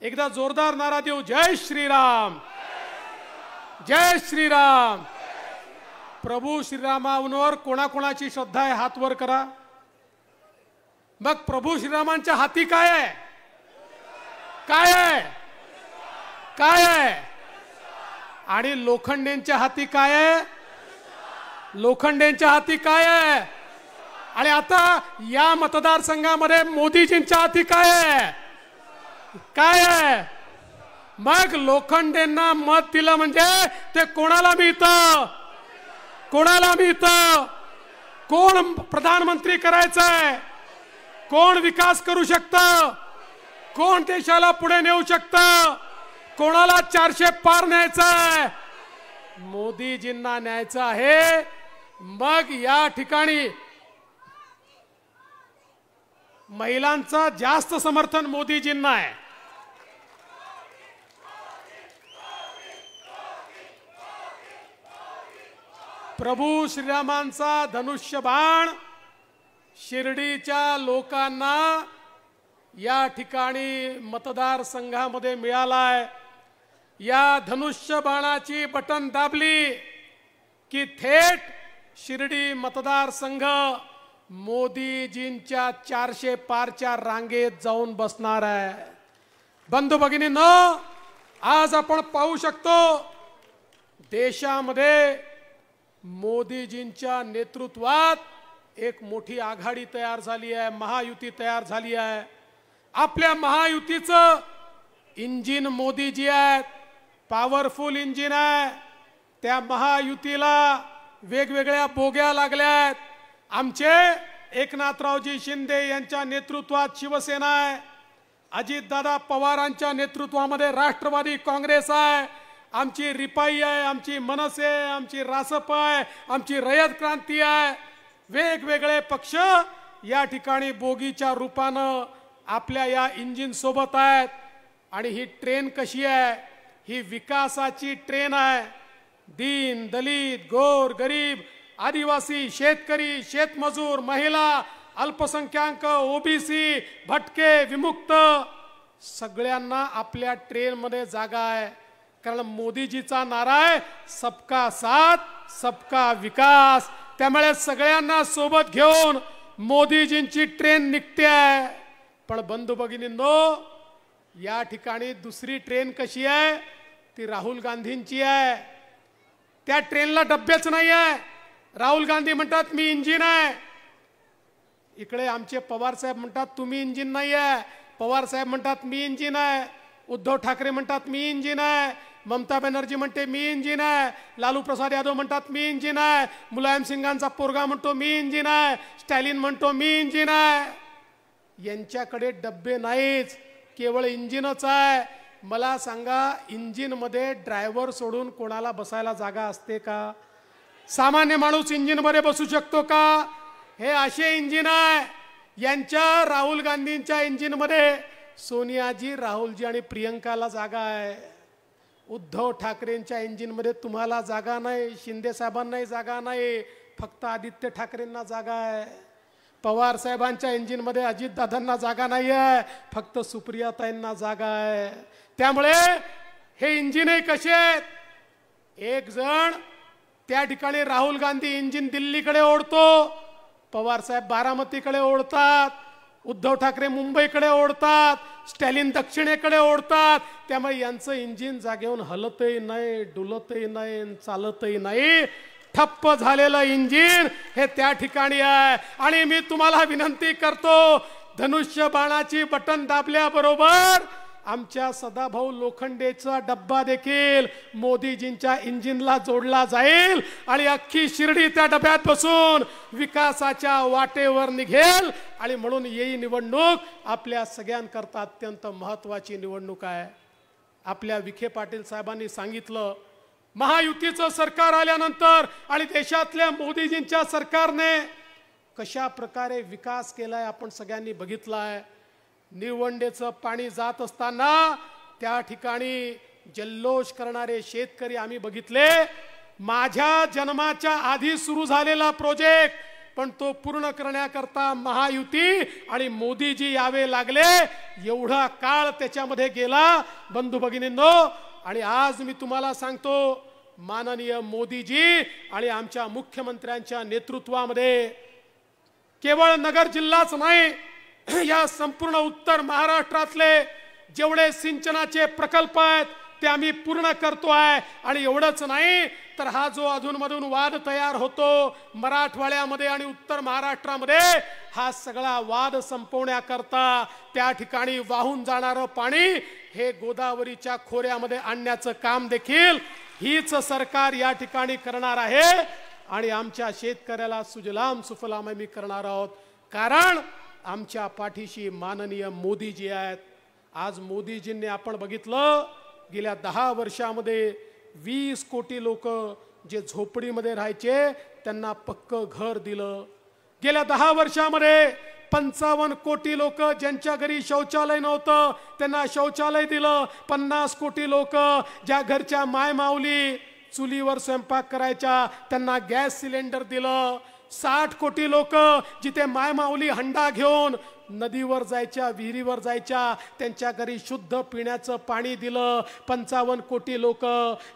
एकदा जोरदार नारा देऊ, जय श्रीराम, जय श्रीराम। प्रभू श्रीरामांवर कोणाकोणाची श्रद्धा आहे हात वर करा। मग प्रभू श्रीरामांच्या हाती काय आहे? काय आहे? काय आहे? आणि लोखंडेंच्या हाती काय आहे? लोखंडेंच्या हाती काय आहे? आणि आता या मतदारसंघामध्ये मोदीजींच्या हाती काय आहे? काय आहे? मग लोखंडेंना मत दिलं म्हणजे ते कोणाला मिळतं? कोणाला मिळतं? कोण प्रधानमंत्री करायचंय? कोण विकास करू शकतं? कोण देशाला पुढे नेऊ शकतं? कोणाला 400 पार न्यायचंय? मोदीजींना न्यायचं आहे। मग या ठिकाणी महिलांचं जास्त समर्थन मोदीजींना आहे। प्रभू श्रीरामांचा धनुष्यबाण शिर्डीच्या लोकांना या ठिकाणी मतदारसंघामध्ये मिळालाय। या धनुष्यबाणाची बटन दाबली की थेट शिर्डी मतदारसंघ मोदीजींच्या 400 पारच्या रांगेत जाऊन बसणार आहे। बंधू भगिनींनो, आज आपण पाहू शकतो देशामध्ये मोदीजींच्या नेतृत्वात एक मोठी आघाडी तयार झाली आहे, महायुती तयार झाली आहे। आपल्या महायुतीचं इंजिन मोदीजी आहेत, पॉवरफुल इंजिन आहे। त्या महायुतीला वेगवेगळ्या बोग्या लागल्यात। आमचे एकनाथरावजी शिंदे यांच्या नेतृत्वात शिवसेना आहे, अजितदादा पवारांच्या नेतृत्वामध्ये राष्ट्रवादी काँग्रेस आहे, आमची रिपाई आहे, आमची मनसे आहे, आमची रासप आहे, आमची रयत क्रांती आहे। वेगवेगळे पक्ष या ठिकाणी बोगीच्या रूपानं आपल्या या इंजिन सोबत आहेत। आणि ही ट्रेन कशी आहे? ही विकासाची ट्रेन आहे। दीन दलित गोर गरीब आदिवासी शेतकरी शेतमजूर महिला अल्पसंख्याक ओबीसी भटके विमुक्त सगळ्यांना आपल्या ट्रेन मध्ये जागा आहे। कारण मोदीजीचा नारा आहे सबका साथ सबका विकास। त्यामुळे सगळ्यांना सोबत घेऊन मोदीजींची ट्रेन निघते आहे। पण बंधू भगिनींनो, या ठिकाणी दुसरी ट्रेन कशी आहे? ती राहुल गांधींची आहे। त्या ट्रेनला डब्बेच नाही आहे। राहुल गांधी म्हणतात मी इंजिन आहे, इकडे आमचे पवार साहेब म्हणतात तुम्ही इंजिन नाही आहे। पवार साहेब म्हणतात मी इंजिन आहे, उद्धव ठाकरे म्हणतात मी इंजिन आहे, ममता बॅनर्जी म्हणते मी इंजिन आहे, लालू प्रसाद यादव म्हणतात मी इंजिन आहे, मुलायम सिंगांचा पोरगा म्हणतो मी इंजिन आहे, स्टॅलिन म्हणतो मी इंजिन आहे। यांच्याकडे डब्बे नाहीच, केवळ इंजिनच आहे। मला सांगा, इंजिन मध्ये ड्रायव्हर सोडून कोणाला बसायला जागा असते का? सामान्य माणूस इंजिन मध्ये बसू शकतो का? हे असे इंजिन आहे। यांच्या राहुल गांधींच्या इंजिन मध्ये सोनियाजी राहुलजी आणि प्रियंकाला जागा आहे। उद्धव ठाकरेंच्या इंजिन मध्ये तुम्हाला जागा नाही, शिंदे साहेबांनाही जागा नाही, फक्त आदित्य ठाकरेंना जागा आहे। पवार साहेबांच्या इंजिन मध्ये अजितदादांना जागा नाही आहे, फक्त सुप्रियाताईंना जागा आहे। त्यामुळे हे इंजिन कसे आहेत? एक जण त्या ठिकाणी राहुल गांधी इंजिन दिल्लीकडे ओढतो, पवार साहेब बारामतीकडे ओढतात, उद्धव ठाकरे मुंबईकडे ओढतात, स्टॅलिन दक्षिणेकडे ओढतात। त्यामुळे यांचं इंजिन जागेवरून हलतही नाही, डुलतही नाही, चालतही नाही। ठप्प झालेलं इंजिन हे त्या ठिकाणी आहे। आणि मी तुम्हाला विनंती करतो, धनुष्य बाणाची बटन दाबल्याबरोबर आमच्या सदाभाऊ लोखंडेचा डब्बा देखील मोदीजींच्या इंजिनला जोडला जाईल आणि अख्खी शिर्डी त्या डब्यात बसून विकासाच्या वाटेवर निघेल। आणि म्हणून ही निवडणूक आपल्या सगळ्यांकरता अत्यंत महत्त्वाची निवडणूक आहे। आपल्या विखे पाटील साहेबांनी सांगितलं, महायुतीचं सरकार आल्यानंतर आणि देशातल्या मोदीजींच्या सरकारने कशा प्रकारे विकास केलाय आपण सगळ्यांनी बघितलं आहे। निवंडेचं पाणी जात असताना त्या ठिकाणी जल्लोष करणारे शेतकरी आम्ही बघितले। माझ्या जन्माच्या आधी सुरू झालेला प्रोजेक्ट पण तो पूर्ण करण्याकरता महायुती आणि मोदीजी यावे लागले। एवढा काळ त्याच्यामध्ये गेला बंधू भगिनींनो। आणि आज मी तुम्हाला सांगतो, माननीय मोदीजी आणि आमच्या मुख्यमंत्र्यांच्या नेतृत्वामध्ये केवळ नगर जिल्हाच नाही, या संपूर्ण उत्तर महाराष्ट्रातले जेवढे सिंचनाचे प्रकल्प आहेत ते आम्ही पूर्ण करतोय। आणि एवढंच नाही तर हा जो अधूनमधून वाद तयार होतो मराठवाड्यामध्ये आणि उत्तर महाराष्ट्रामध्ये, हा सगळा वाद संपवण्याकरता त्या ठिकाणी वाहून जाणारं पाणी हे गोदावरीच्या खोऱ्यामध्ये आणण्याचं काम देखील हीच सरकार या ठिकाणी करणार आहे। आणि आमच्या शेतकऱ्याला सुजलाम सुफलाम आम्ही करणार आहोत, कारण आमच्या पाठीशी माननीय मोदीजी आहेत। आज मोदीजींनी आपण बघितलं, गेल्या 10 वर्षामध्ये 20 कोटी लोक जे झोपडीमध्ये राहायचे त्यांना पक्क घर दिलं। गेल्या 10 वर्षामध्ये 55 कोटी लोक ज्यांच्या घरी शौचालय नव्हतं त्यांना शौचालय दिलं। 50 कोटी लोक ज्या घरच्या मायमाऊली चुलीवर स्वयंपाक करायच्या त्यांना गॅस सिलेंडर दिलं। 60 कोटी लोक जिथे मायमाऊली हंडा घेऊन नदीवर जायच्या, विहिरीवर जायच्या, त्यांच्या घरी शुद्ध पिण्याचं पाणी दिलं। 55 कोटी लोक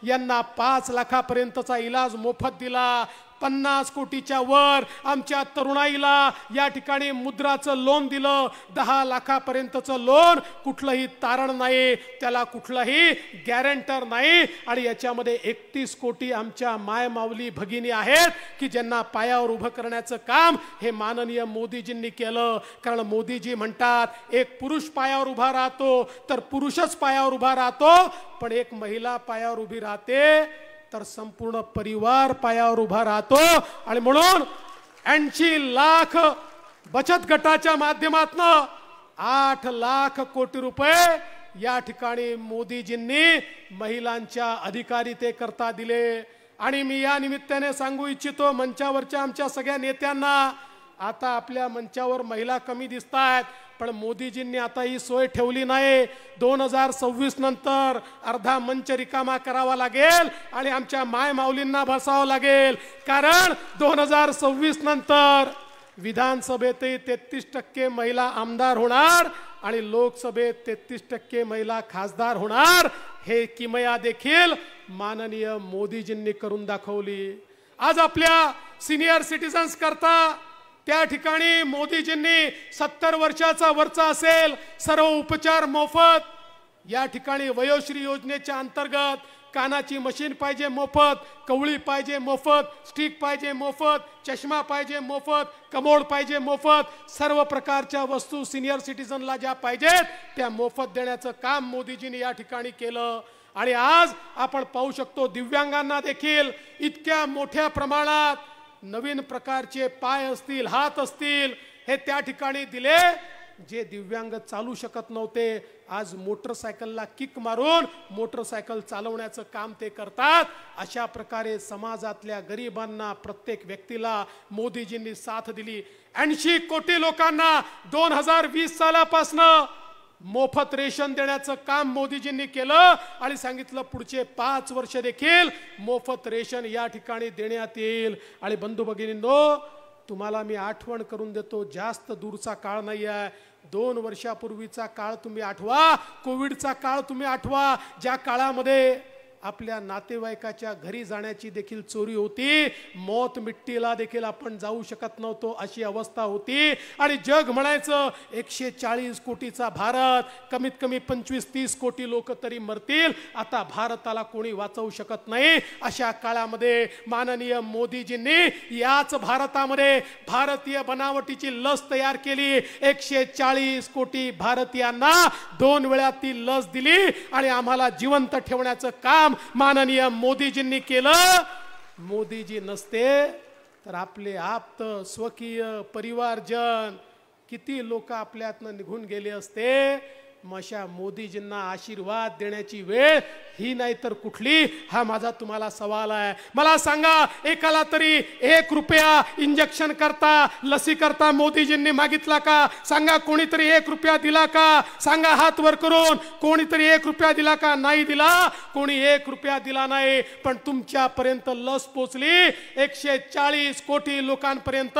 यांना 5 लाखापर्यंतचा इलाज मोफत दिला। 50 कोटीच्या वर आमच्या तरुणाईला या ठिकाणी मुद्राचं लोन दिलं। 10 लाखापर्यंतचं लोन, कुठलंही तारण नाही, त्याला कुठलाही गॅरंटर नाही। आणि याच्यामध्ये 31 कोटी आमच्या मायमाऊली भगिनी आहेत की ज्यांना पायावर उभं करण्याचं काम हे माननीय मोदीजींनी केलं। कारण मोदीजी म्हणतात, एक पुरुष पायावर उभा राहतो तर पुरुषच पायावर उभा राहतो, पण एक महिला पायावर उभी राहते तर संपूर्ण परिवार पायावर उभा राहतो। आणि म्हणून 80 लाख बचत गटाच्या माध्यमातून 8 लाख कोटी रुपये या ठिकाणी मोदीजींनी महिलांच्या अधिकारितेकरता दिले। आणि मी या निमित्ताने सांगू इच्छितो मंचावरच्या आमच्या सगळ्या नेत्यांना, आता आपल्या मंचावर महिला कमी दिसतायत, पण मोदीजींनी आता ही सोय ठेवली नाही। 2026 नंतर अर्धा मंच रिकामा करावा लागेल आणि आमच्या माय माऊलींना बसावं लागेल, कारण 2026 नंतर विधानसभेतही 33% महिला आमदार होणार आणि लोकसभेत 33% महिला खासदार होणार। हे किमया देखील माननीय मोदीजींनी करून दाखवली। आज आपल्या सिनियर सिटीजन्स करता त्या ठिकाणी मोदीजींनी 70 वर्षाचा वरचा असेल सर्व उपचार मोफत, या ठिकाणी वयोश्री योजनेच्या अंतर्गत कानाची मशीन पाहिजे मोफत, कवळी पाहिजे मोफत, स्टिक पाहिजे मोफत, चष्मा पाहिजे मोफत, कमोड पाहिजे मोफत, सर्व प्रकारच्या वस्तू सिनियर सिटीजनला ज्या पाहिजेत त्या मोफत देण्याचं काम मोदीजींनी या ठिकाणी केलं। आणि आज आपण पाहू शकतो दिव्यांगांना देखील इतक्या मोठ्या प्रमाणात नवीन प्रकारचे पाय असतील, हात असतील, हे त्या ठिकाणी दिले। जे दिव्यांग चालू शकत नव्हते आज मोटरसायकलला किक मारून मोटरसायकल चालवण्याचं काम ते करतात। अशा प्रकारे समाजातल्या गरिबांना, प्रत्येक व्यक्तीला मोदीजींनी साथ दिली। 80 कोटी लोकांना 2020 सालापासून मोफत रेशन देण्याचं काम मोदीजींनी केलं आणि सांगितलं पुढचे 5 वर्ष देखील मोफत रेशन या ठिकाणी देण्यात येईल। आणि बंधू भगिनींनो, तुम्हाला मी आठवण करून देतो, जास्त दूरचा काळ नाही आहे, 2 वर्षापूर्वीचा काळ तुम्ही आठवा, कोविडचा काळ तुम्ही आठवा, ज्या काळामध्ये आपल्या नातेवाईकाच्या घरी जाण्याची देखील चोरी होती, मौत मिट्टीला देखील आपण जाऊ शकत नव्हतो, अशी अवस्था होती। आणि जग म्हणायचं 140 कोटीचा भारत, कमीत कमी 25-30 कोटी लोक तरी मरतील, आता भारताला कोणी वाचवू शकत नाही। अशा काळामध्ये माननीय मोदीजींनी याच भारतामध्ये भारतीय बनावटीची लस तयार केली। 140 कोटी भारतीयांना 2 वेळा ती लस दिली आणि आम्हाला जिवंत ठेवण्याचं काम माननीय मोदीजींनी केलं। मोदीजी नसते तर आपले आप्त, स्वकीय, परिवारजन किती लोक आपल्यातनं निघून गेले असते। मशा मोदीजींना आशीर्वाद देण्याची वेळ ही नाही तर कुठली, हा माझा तुम्हाला सवाल आहे. मला सांगा, एकाला तरी 1 रुपया इंजेक्शन करता, लसी करता मोदीजींनी मागितला का? सांगा, कोणीतरी 1 रुपया दिला का? सांगा हात वर करून, कोणीतरी 1 रुपया दिला का? नाही दिला, कोणी 1 रुपया दिला नाही. पण तुमच्यापर्यंत लस पोचली. 140 कोटी लोकांपर्यंत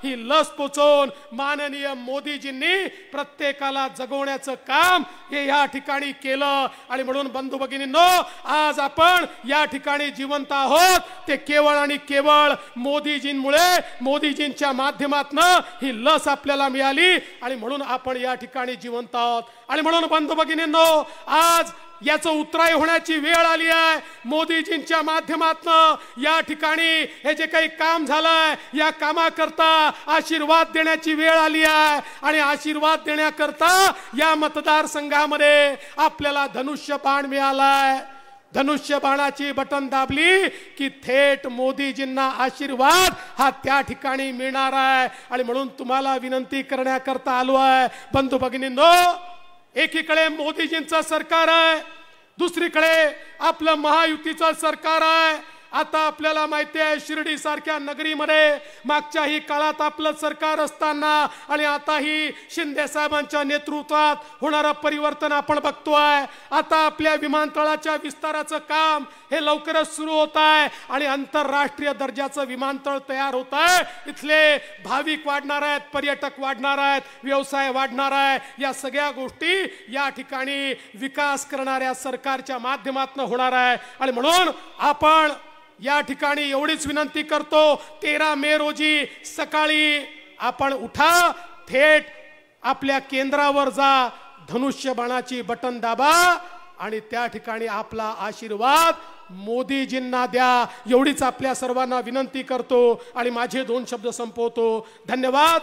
ही लस पोचवून माननीय मोदीजींनी प्रत्येकाला जगवण्याचं काम हे या ठिकाणी केलं. आणि म्हणून बंधू भगिनींनो, आज आपण या ठिकाणी जिवंत आहोत ते केवळ आणि केवळ मोदीजींमुळे, मोदीजींच्या माध्यमातून ही लस आपल्याला मिळाली आणि म्हणून आपण या ठिकाणी जिवंत आहोत. आणि म्हणून बंधू भगिनींनो, आज याचं उतराई होण्याची वेळ आली आहे. मोदीजींच्या माध्यमातून या ठिकाणी हे जे काही काम झालंय, या कामाकरता आशीर्वाद देण्याची वेळ आली आहे. आणि आशीर्वाद देण्याकरता या मतदारसंघामध्ये आपल्याला धनुष्य बाण मिळालाय. धनुष्य बाणाची बटन दाबली की थेट मोदीजींना आशीर्वाद हा त्या ठिकाणी मिळणार आहे. आणि म्हणून तुम्हाला विनंती करण्याकरता आलो आहे. बंधू भगिनींनो, एकीकडे मोदीजींचं सरकार आहे, दुसरीकडे आपलं महायुतीचं सरकार आहे. आता आपल्याला माहिती आहे, शिर्डी सारख्या नगरीमध्ये मागच्याही काळात आपलं सरकार असताना आणि आताही शिंदे साहेबांच्या नेतृत्वात होणारं परिवर्तन आपण बघतोय. आता आपल्या विमानतळाच्या विस्ताराचं काम हे लवकरच सुरू होत आहे आणि आंतरराष्ट्रीय दर्जाचं विमानतळ तयार होत आहे. इथले भाविक वाढणार आहेत, पर्यटक वाढणार आहेत, व्यवसाय वाढणार आहे. या सगळ्या गोष्टी या ठिकाणी विकास करणाऱ्या सरकारच्या माध्यमातून होणार आहे. आणि म्हणून आपण या ठिकाणी एवढीच विनंती करतो, 13 मे रोजी सकाळी आपण उठा, थेट आपल्या केंद्रावर जा, धनुष्य बाणाची बटन दाबा आणि त्या ठिकाणी आपला आशीर्वाद मोदीजींना द्या. एवढीच आपल्या सर्वांना विनंती करतो आणि माझे 2 शब्द संपवतो. धन्यवाद.